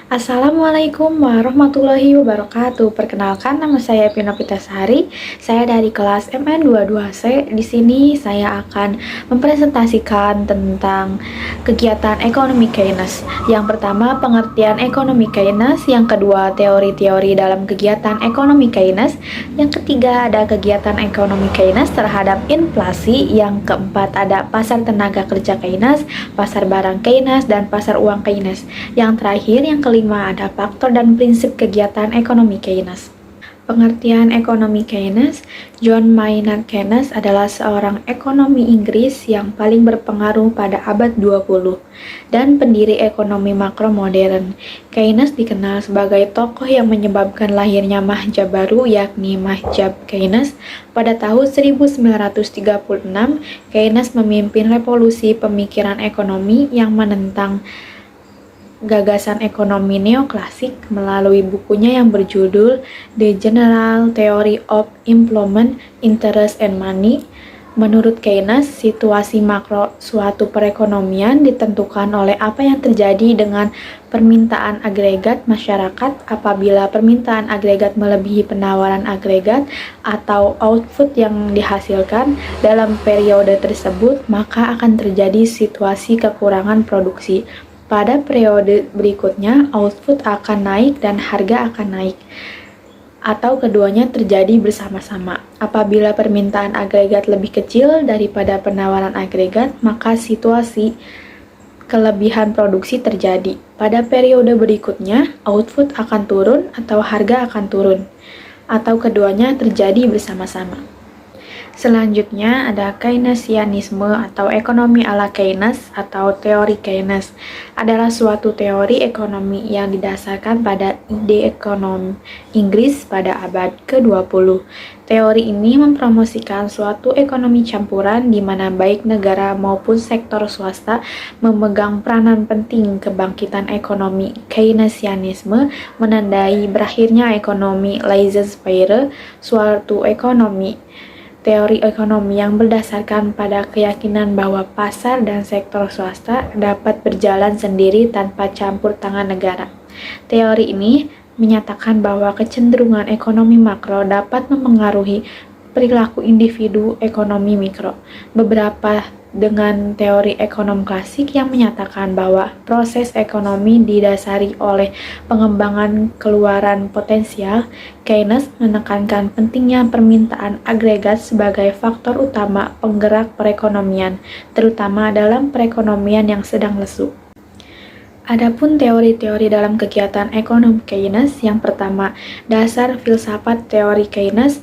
Assalamualaikum warahmatullahi wabarakatuh. Perkenalkan, nama saya Pino Pitasari. Saya dari kelas MN22C. Di sini saya akan mempresentasikan tentang kegiatan ekonomi Keynes. Yang pertama, pengertian ekonomi Keynes. Yang kedua, teori-teori dalam kegiatan ekonomi Keynes. Yang ketiga, ada kegiatan ekonomi Keynes terhadap inflasi. Yang keempat, ada pasar tenaga kerja Keynes, pasar barang Keynes, dan pasar uang Keynes. Yang terakhir, yang kelima, ada faktor dan prinsip kegiatan ekonomi Keynes. Pengertian ekonomi Keynes. John Maynard Keynes adalah seorang ekonomi Inggris yang paling berpengaruh pada abad 20 dan pendiri ekonomi makro modern. Keynes dikenal sebagai tokoh yang menyebabkan lahirnya mazhab baru, yakni mazhab Keynes. Pada tahun 1936, Keynes memimpin revolusi pemikiran ekonomi yang menentang gagasan ekonomi neoklasik melalui bukunya yang berjudul The General Theory of Employment, Interest and Money. Menurut Keynes, situasi makro suatu perekonomian ditentukan oleh apa yang terjadi dengan permintaan agregat masyarakat. Apabila permintaan agregat melebihi penawaran agregat atau output yang dihasilkan dalam periode tersebut, maka akan terjadi situasi kekurangan produksi. Pada periode berikutnya, output akan naik dan harga akan naik, atau keduanya terjadi bersama-sama. Apabila permintaan agregat lebih kecil daripada penawaran agregat, maka situasi kelebihan produksi terjadi. Pada periode berikutnya, output akan turun atau harga akan turun, atau keduanya terjadi bersama-sama. Selanjutnya ada Keynesianisme atau ekonomi ala Keynes atau teori Keynes adalah suatu teori ekonomi yang didasarkan pada ide ekonomi Inggris pada abad ke-20. Teori ini mempromosikan suatu ekonomi campuran di mana baik negara maupun sektor swasta memegang peranan penting. Kebangkitan ekonomi Keynesianisme menandai berakhirnya ekonomi laissez-faire, suatu ekonomi teori ekonomi yang berdasarkan pada keyakinan bahwa pasar dan sektor swasta dapat berjalan sendiri tanpa campur tangan negara. Teori ini menyatakan bahwa kecenderungan ekonomi makro dapat memengaruhi perilaku individu ekonomi mikro. Beberapa dengan teori ekonom klasik yang menyatakan bahwa proses ekonomi didasari oleh pengembangan keluaran potensial, Keynes menekankan pentingnya permintaan agregat sebagai faktor utama penggerak perekonomian, terutama dalam perekonomian yang sedang lesu. Adapun teori-teori dalam kegiatan ekonomi Keynes, yang pertama, dasar filsafat teori Keynes.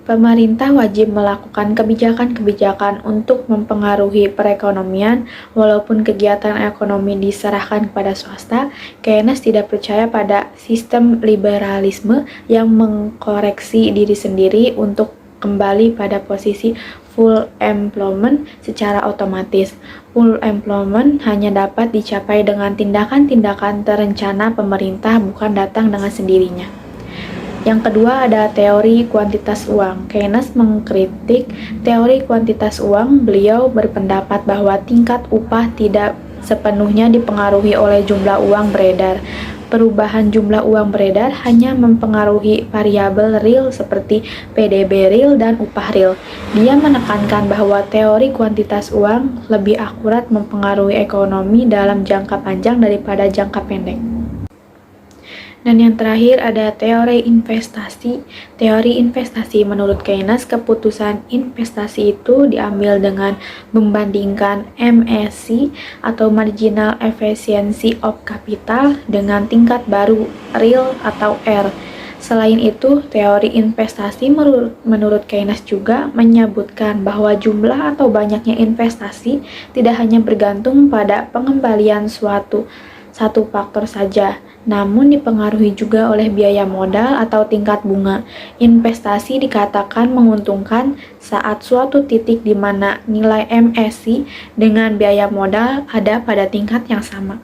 Pemerintah wajib melakukan kebijakan-kebijakan untuk mempengaruhi perekonomian. Walaupun kegiatan ekonomi diserahkan kepada swasta, Keynes tidak percaya pada sistem liberalisme yang mengkoreksi diri sendiri untuk kembali pada posisi full employment secara otomatis. Full employment hanya dapat dicapai dengan tindakan-tindakan terencana pemerintah, bukan datang dengan sendirinya. Yang kedua ada teori kuantitas uang. Keynes mengkritik teori kuantitas uang. Beliau berpendapat bahwa tingkat upah tidak sepenuhnya dipengaruhi oleh jumlah uang beredar. Perubahan jumlah uang beredar hanya mempengaruhi variabel real seperti PDB real dan upah real. Dia menekankan bahwa teori kuantitas uang lebih akurat mempengaruhi ekonomi dalam jangka panjang daripada jangka pendek. Dan yang terakhir ada teori investasi. Teori investasi menurut Keynes, keputusan investasi itu diambil dengan membandingkan MSC atau Marginal Efficiency of Capital dengan tingkat baru real atau R. Selain itu, teori investasi menurut Keynes juga menyebutkan bahwa jumlah atau banyaknya investasi tidak hanya bergantung pada pengembalian satu faktor saja, namun dipengaruhi juga oleh biaya modal atau tingkat bunga. Investasi dikatakan menguntungkan saat suatu titik di mana nilai MSC dengan biaya modal ada pada tingkat yang sama.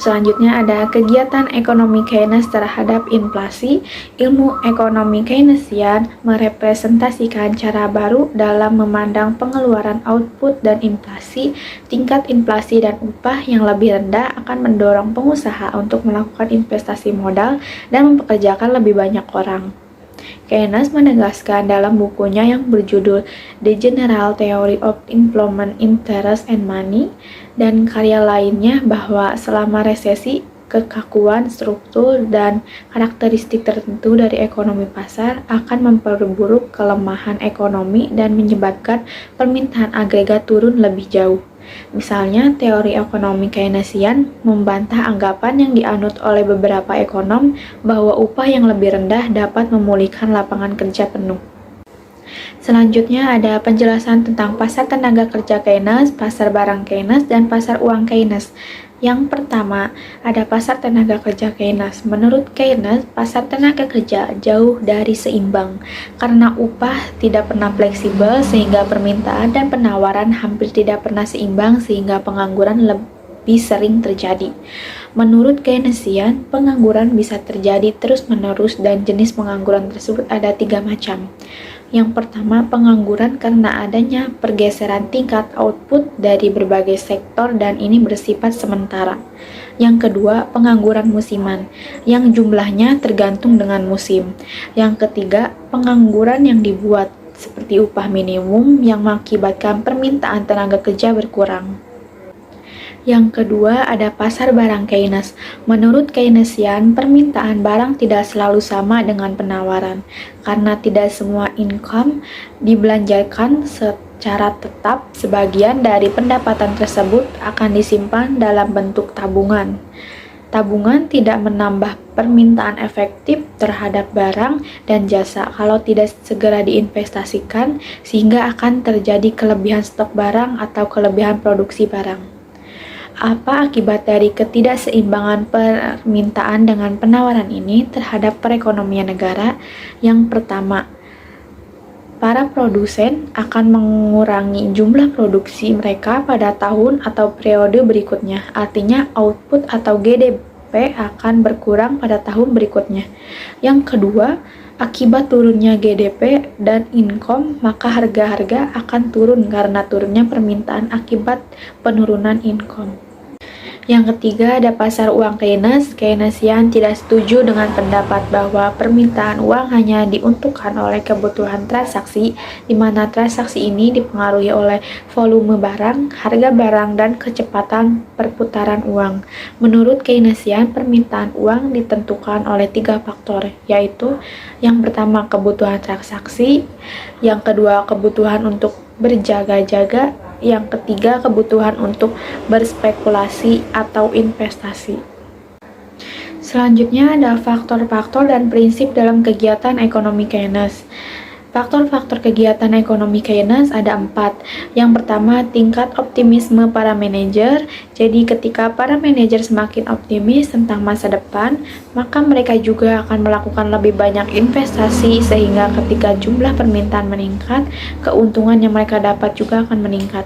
Selanjutnya ada kegiatan ekonomi Keynes terhadap inflasi. Ilmu ekonomi Keynesian merepresentasikan cara baru dalam memandang pengeluaran output dan inflasi. Tingkat inflasi dan upah yang lebih rendah akan mendorong pengusaha untuk melakukan investasi modal dan mempekerjakan lebih banyak orang. Keynes menegaskan dalam bukunya yang berjudul The General Theory of Employment, Interest and Money dan karya lainnya bahwa selama resesi, kekakuan struktur dan karakteristik tertentu dari ekonomi pasar akan memperburuk kelemahan ekonomi dan menyebabkan permintaan agregat turun lebih jauh. Misalnya, teori ekonomi Keynesian membantah anggapan yang dianut oleh beberapa ekonom bahwa upah yang lebih rendah dapat memulihkan lapangan kerja penuh. Selanjutnya ada penjelasan tentang pasar tenaga kerja Keynes, pasar barang Keynes, dan pasar uang Keynes. Yang pertama, ada pasar tenaga kerja Keynes. Menurut Keynes, pasar tenaga kerja jauh dari seimbang karena upah tidak pernah fleksibel sehingga permintaan dan penawaran hampir tidak pernah seimbang sehingga pengangguran lebih sering terjadi. Menurut Keynesian, pengangguran bisa terjadi terus-menerus dan jenis pengangguran tersebut ada 3 macam. Yang pertama, pengangguran karena adanya pergeseran tingkat output dari berbagai sektor dan ini bersifat sementara. Yang kedua, pengangguran musiman, yang jumlahnya tergantung dengan musim. Yang ketiga, pengangguran yang dibuat seperti upah minimum yang mengakibatkan permintaan tenaga kerja berkurang. Yang kedua, ada pasar barang Keynes. Menurut Keynesian, permintaan barang tidak selalu sama dengan penawaran, karena tidak semua income dibelanjakan secara tetap. Sebagian dari pendapatan tersebut akan disimpan dalam bentuk tabungan. Tabungan tidak menambah permintaan efektif terhadap barang dan jasa kalau tidak segera diinvestasikan, sehingga akan terjadi kelebihan stok barang atau kelebihan produksi barang. Apa akibat dari ketidakseimbangan permintaan dengan penawaran ini terhadap perekonomian negara? Yang pertama, para produsen akan mengurangi jumlah produksi mereka pada tahun atau periode berikutnya. Artinya, output atau GDP akan berkurang pada tahun berikutnya. Yang kedua, akibat turunnya GDP dan income, maka harga-harga akan turun karena turunnya permintaan akibat penurunan income. Yang ketiga, ada pasar uang Keynes. Keynesian tidak setuju dengan pendapat bahwa permintaan uang hanya diuntukkan oleh kebutuhan transaksi, di mana transaksi ini dipengaruhi oleh volume barang, harga barang, dan kecepatan perputaran uang. Menurut Keynesian, permintaan uang ditentukan oleh 3 faktor, yaitu yang pertama kebutuhan transaksi, yang kedua kebutuhan untuk berjaga-jaga, yang ketiga kebutuhan untuk berspekulasi atau investasi. Selanjutnya ada faktor-faktor dan prinsip dalam kegiatan ekonomi Keynes. Faktor-faktor kegiatan ekonomi Keynes ada 4. Yang pertama, tingkat optimisme para manajer. Jadi ketika para manajer semakin optimis tentang masa depan, maka mereka juga akan melakukan lebih banyak investasi sehingga ketika jumlah permintaan meningkat, keuntungan yang mereka dapat juga akan meningkat.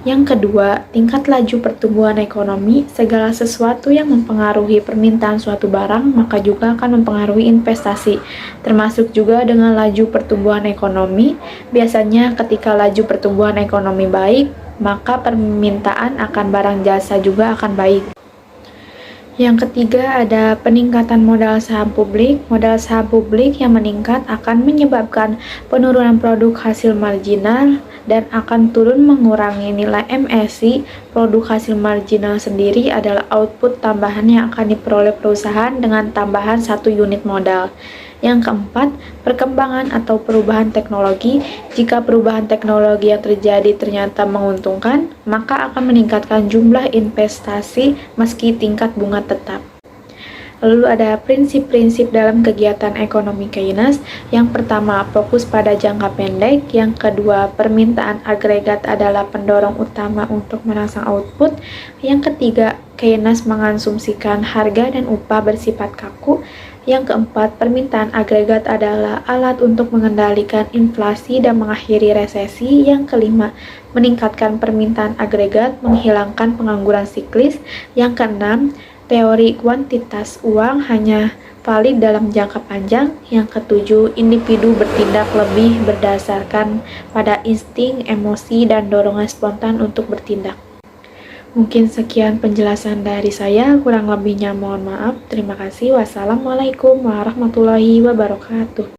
Yang kedua, tingkat laju pertumbuhan ekonomi. Segala sesuatu yang mempengaruhi permintaan suatu barang, maka juga akan mempengaruhi investasi, termasuk juga dengan laju pertumbuhan ekonomi. Biasanya ketika laju pertumbuhan ekonomi baik, maka permintaan akan barang jasa juga akan baik. Yang ketiga, ada peningkatan modal saham publik. Modal saham publik yang meningkat akan menyebabkan penurunan produk hasil marginal dan akan turun mengurangi nilai MSI. Produk hasil marginal sendiri adalah output tambahan yang akan diperoleh perusahaan dengan tambahan 1 unit modal. Yang keempat, perkembangan atau perubahan teknologi. Jika perubahan teknologi yang terjadi ternyata menguntungkan, maka akan meningkatkan jumlah investasi meski tingkat bunga tetap. Lalu ada prinsip-prinsip dalam kegiatan ekonomi Keynes. Yang pertama, fokus pada jangka pendek. Yang kedua, permintaan agregat adalah pendorong utama untuk merangsang output. Yang ketiga, Keynes mengasumsikan harga dan upah bersifat kaku. Yang keempat, permintaan agregat adalah alat untuk mengendalikan inflasi dan mengakhiri resesi. Yang kelima, meningkatkan permintaan agregat, menghilangkan pengangguran siklis. Yang keenam, Teori kuantitas uang hanya valid dalam jangka panjang. Yang ketujuh, individu bertindak lebih berdasarkan pada insting, emosi, dan dorongan spontan untuk bertindak. Mungkin sekian penjelasan dari saya, kurang lebihnya mohon maaf. Terima kasih. Wassalamualaikum warahmatullahi wabarakatuh.